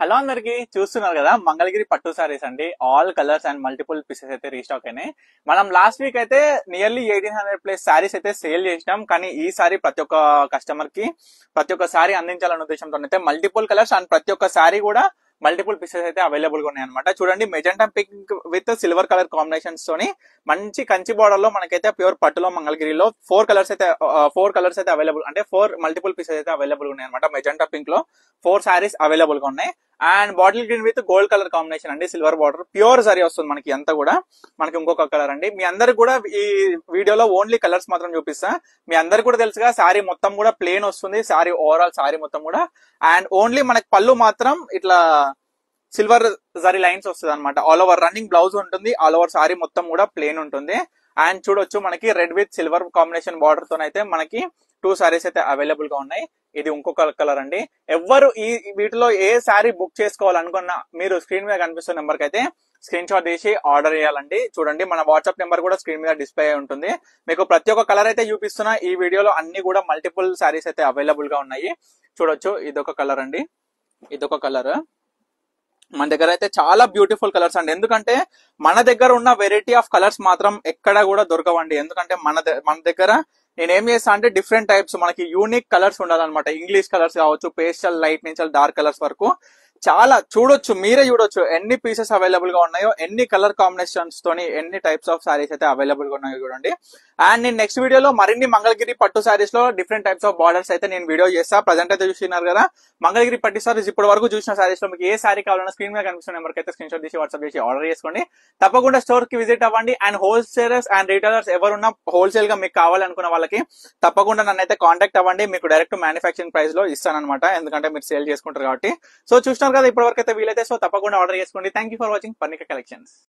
Hello అందరికి చూస్తున్నారు కదా మంగళగిరి పట్టు సారీస్ అండి. All colours and multiple pieces అయితే రీస్టాక్ అయినాయి. మనం లాస్ట్ వీక్ అయితే నియర్లీ 1800+ సారీస్ అయితే సేల్ చేసినాం. కానీ ఈ సారీ ప్రతి ఒక్క కస్టమర్ కి ప్రతి ఒక్క సారీ అందించాలనే ఉద్దేశంతో అయితే మల్టిపుల్ కలర్స్ అండ్ ప్రతి ఒక్క సారీ కూడా మల్టిపుల్ పీసెస్ అయితే అవైలబుల్ గా ఉన్నాయి అనమాట. చూడండి, magenta pink with silver colour combinations తోని మంచి కంచి బోర్డర్ లో మనకైతే ప్యూర్ పట్టులో మంగళగిరిలో ఫోర్ కలర్స్ అయితే అవైలబుల్, అంటే 4 మల్టిపుల్ పీసెస్ అయితే అవైలబుల్ ఉన్నాయి అనమాట. మెజెంటా పింక్ లో 4 సారీస్ అవైలబుల్ గా ఉన్నాయి. And bottle green with gold colour combination అండి, సిల్వర్ బార్డర్ ప్యూర్ సారీ వస్తుంది మనకి. అంతా కూడా మనకి ఇంకొక కలర్ అండి. మీ అందరికి కూడా ఈ వీడియోలో ఓన్లీ కలర్స్ మాత్రం చూపిస్తా. మీ అందరికి కూడా తెలుసుగా సారీ మొత్తం కూడా ప్లేన్ వస్తుంది, సారీ ఓవరాల్ సారీ మొత్తం కూడా. అండ్ ఓన్లీ మనకి పళ్ళు మాత్రం ఇట్లా సిల్వర్ జరీ లైన్స్ వస్తుంది అనమాట. ఆల్ ఓవర్ రన్నింగ్ బ్లౌజ్ ఉంటుంది, ఆల్ ఓవర్ సారీ మొత్తం కూడా ప్లేన్ ఉంటుంది. అండ్ చూడొచ్చు, మనకి red with silver combination border తో అయితే మనకి 2 సారీస్ అయితే అవైలబుల్ గా ఉన్నాయి. ఇది ఇంకొక కలర్ అండి. ఎవరు ఈ వీటిలో ఏ సారీ బుక్ చేసుకోవాలనుకున్నా మీరు స్క్రీన్ మీద కనిపిస్తున్న నెంబర్ కి అయితే స్క్రీన్ షాట్ తీసి ఆర్డర్ చేయాలండి. చూడండి, మన వాట్సాప్ నెంబర్ కూడా స్క్రీన్ మీద డిస్ప్లే అయి ఉంటుంది. మీకు ప్రతి ఒక్క కలర్ అయితే చూపిస్తున్నా. ఈ వీడియోలో అన్ని కూడా మల్టిపుల్ సారీస్ అయితే అవైలబుల్ గా ఉన్నాయి. చూడొచ్చు, ఇదొక కలర్ అండి, ఇదొక కలర్. మన దగ్గర అయితే చాలా బ్యూటిఫుల్ కలర్స్ అండి. ఎందుకంటే మన దగ్గర ఉన్న వెరైటీ ఆఫ్ కలర్స్ మాత్రం ఎక్కడ కూడా దొరకవండి. ఎందుకంటే మన దగ్గర నేను ఏం చేస్తా అంటే డిఫరెంట్ టైప్స్ మనకి యూనిక్ కలర్స్ ఉండాలన్నమాట. ఇంగ్లీష్ కలర్స్ కావచ్చు, పేస్టల్ లైట్ నుంచి డార్క్ కలర్స్ వరకు చాలా చూడొచ్చు, మీరే చూడొచ్చు ఎన్ని పీసెస్ అవైలబుల్ గా ఉన్నాయో, ఎన్ని కలర్ కాంబినేషన్స్ తోని ఎన్ని టైప్స్ ఆఫ్ సారీస్ అయితే అవైలబుల్ గా ఉన్నాయో చూడండి. అండ్ నేను నెక్స్ట్ వీడియోలో మరిన్ని మంగళగిరి పట్టు సారీస్ లో డిఫరెంట్ టైప్స్ ఆఫ్ బార్డర్స్ అయితే నేను వీడియో చేస్తా. ప్రజెంట్ అయితే చూస్తున్నారు కదా మంగళగిరి పట్టు సారీస్. ఇప్పటి వరకు చూసిన సారీస్ లో మీకు ఏ సారీ కావాలన్నా స్క్రీన్ మీద కనిపిస్తున్న నెంబర్ అయితే స్క్రీన్ షాట్ తీసి వాట్సాప్ చేసి ఆర్డర్ చేసుకోండి. తప్పకుండా స్టోర్ కి విజిట్ అవ్వండి. అండ్ హోల్సేలర్స్ అండ్ రీటైలర్స్ ఎవరున్నా హోల్సేల్ గా మీకు కావాలనుకున్న వాళ్ళకి తప్పకుండా నన్ను అయితే కాంటాక్ట్ అవ్వండి. మీకు డైరెక్ట్ మ్యానుఫ్యాక్చరింగ్ ప్రైస్ లో ఇస్తానన్నమాట, ఎందుకంటే మీరు సేల్ చేసుకుంటారు కాబట్టి. సో చూస్తున్నారు కదా ఇప్పటి వరకు అయితే వీలైతే, సో తప్పకుండా ఆర్డర్ చేసుకోండి. Thank you for watching Parnika collections.